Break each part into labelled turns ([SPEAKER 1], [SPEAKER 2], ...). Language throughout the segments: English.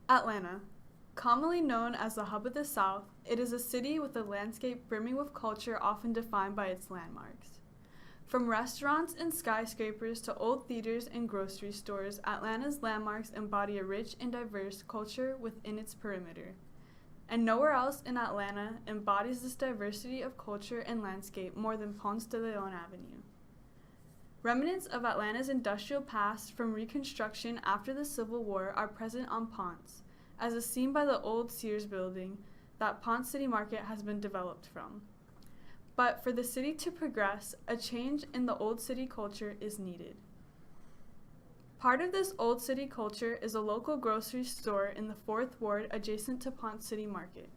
[SPEAKER 1] Atlanta. Commonly known as the Hub of the South, it is a city with a landscape brimming with culture often defined by its landmarks. From restaurants and skyscrapers to old theaters and grocery stores, Atlanta's landmarks embody a rich and diverse culture within its perimeter. And nowhere else in Atlanta embodies this diversity of culture and landscape more than Ponce de Leon Avenue. Remnants of Atlanta's industrial past from Reconstruction after the Civil War are present on Ponce, as is seen by the old Sears building that Ponce City Market has been developed from. But for the city to progress, a change in the old city culture is needed. Part of this old city culture is a local grocery store in the 4th Ward adjacent to Ponce City Market.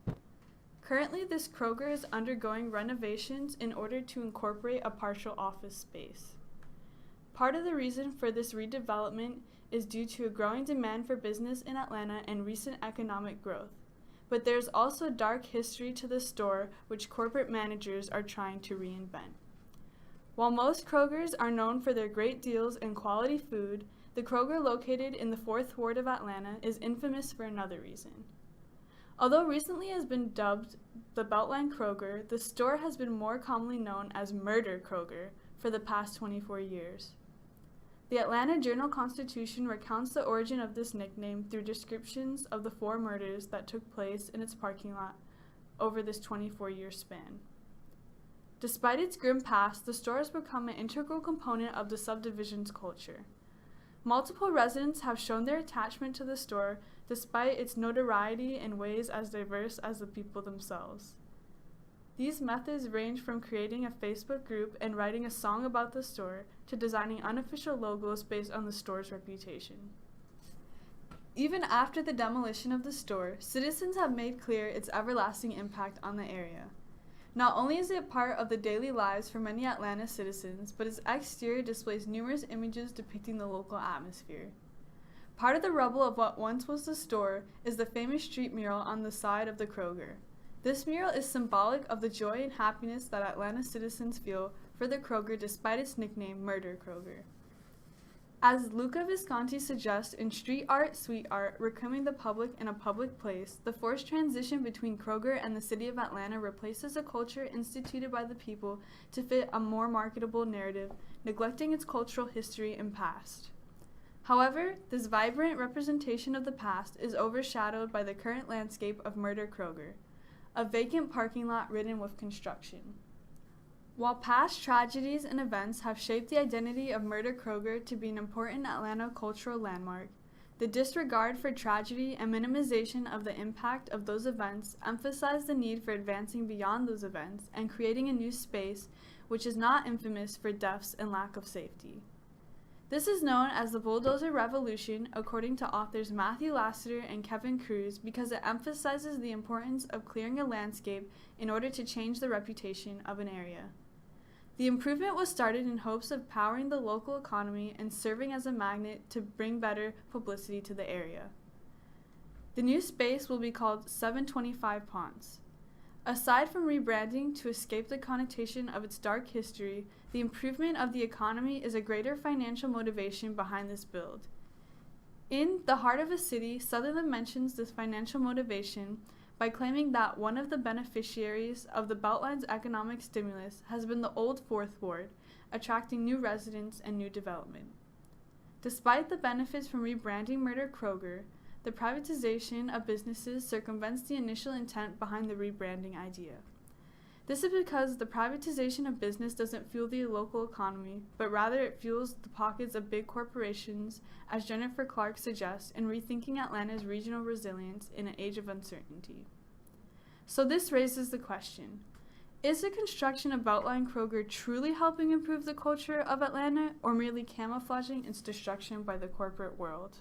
[SPEAKER 1] Currently, this Kroger is undergoing renovations in order to incorporate a partial office space. Part of the reason for this redevelopment is due to a growing demand for business in Atlanta and recent economic growth. But there's also a dark history to the store which corporate managers are trying to reinvent. While most Krogers are known for their great deals and quality food, the Kroger located in the 4th Ward of Atlanta is infamous for another reason. Although recently has been dubbed the Beltline Kroger, the store has been more commonly known as Murder Kroger for the past 24 years. The Atlanta Journal-Constitution recounts the origin of this nickname through descriptions of the 4 murders that took place in its parking lot over this 24-year span. Despite its grim past, the store has become an integral component of the subdivision's culture. Multiple residents have shown their attachment to the store despite its notoriety in ways as diverse as the people themselves. These methods range from creating a Facebook group and writing a song about the store to designing unofficial logos based on the store's reputation. Even after the demolition of the store, citizens have made clear its everlasting impact on the area. Not only is it part of the daily lives for many Atlanta citizens, but its exterior displays numerous images depicting the local atmosphere. Part of the rubble of what once was the store is the famous street mural on the side of the Kroger. This mural is symbolic of the joy and happiness that Atlanta citizens feel for the Kroger despite its nickname Murder Kroger. As Luca Visconti suggests in Street Art, Sweet Art, Reclaiming the Public in a Public Place, the forced transition between Kroger and the city of Atlanta replaces a culture instituted by the people to fit a more marketable narrative, neglecting its cultural history and past. However, this vibrant representation of the past is overshadowed by the current landscape of Murder Kroger, a vacant parking lot ridden with construction. While past tragedies and events have shaped the identity of Murder Kroger to be an important Atlanta cultural landmark, the disregard for tragedy and minimization of the impact of those events emphasize the need for advancing beyond those events and creating a new space which is not infamous for deaths and lack of safety. This is known as the Bulldozer Revolution, according to authors Matthew Lassiter and Kevin Cruz, because it emphasizes the importance of clearing a landscape in order to change the reputation of an area. The improvement was started in hopes of powering the local economy and serving as a magnet to bring better publicity to the area. The new space will be called 725 Ponce. Aside from rebranding to escape the connotation of its dark history, the improvement of the economy is a greater financial motivation behind this build. In The Heart of a City, Sutherland mentions this financial motivation by claiming that one of the beneficiaries of the Beltline's economic stimulus has been the old 4th Ward, attracting new residents and new development. Despite the benefits from rebranding Murder Kroger, the privatization of businesses circumvents the initial intent behind the rebranding idea. This is because the privatization of business doesn't fuel the local economy, but rather it fuels the pockets of big corporations, as Jennifer Clark suggests in Rethinking Atlanta's Regional Resilience in an Age of Uncertainty. So this raises the question, is the construction of Beltline Kroger truly helping improve the culture of Atlanta, or merely camouflaging its destruction by the corporate world?